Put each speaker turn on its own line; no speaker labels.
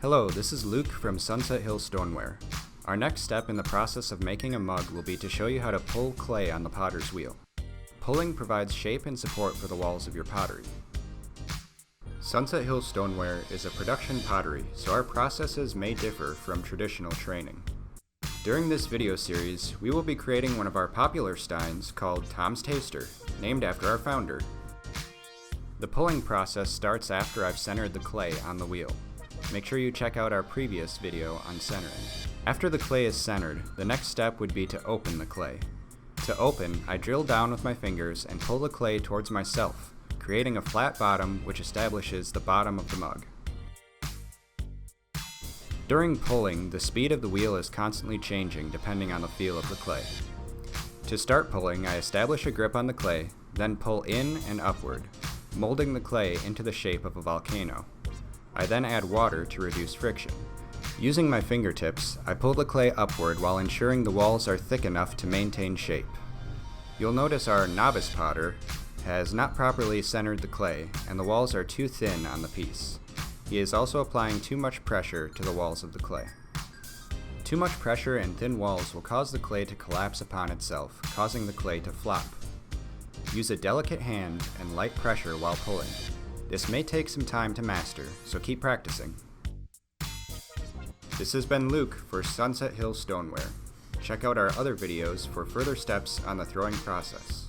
Hello, this is Luke from Sunset Hill Stoneware. Our next step in the process of making a mug will be to show you how to pull clay on the potter's wheel. Pulling provides shape and support for the walls of your pottery. Sunset Hill Stoneware is a production pottery, so our processes may differ from traditional training. During this video series, we will be creating one of our popular steins called Tom's Taster, named after our founder. The pulling process starts after I've centered the clay on the wheel. Make sure you check out our previous video on centering. After the clay is centered, the next step would be to open the clay. To open, I drill down with my fingers and pull the clay towards myself, creating a flat bottom which establishes the bottom of the mug. During pulling, the speed of the wheel is constantly changing depending on the feel of the clay. To start pulling, I establish a grip on the clay, then pull in and upward, molding the clay into the shape of a volcano. I then add water to reduce friction. Using my fingertips, I pull the clay upward while ensuring the walls are thick enough to maintain shape. You'll notice our novice potter has not properly centered the clay, and the walls are too thin on the piece. He is also applying too much pressure to the walls of the clay. Too much pressure and thin walls will cause the clay to collapse upon itself, causing the clay to flop. Use a delicate hand and light pressure while pulling. This may take some time to master, so keep practicing. This has been Luke for Sunset Hill Stoneware. Check out our other videos for further steps on the throwing process.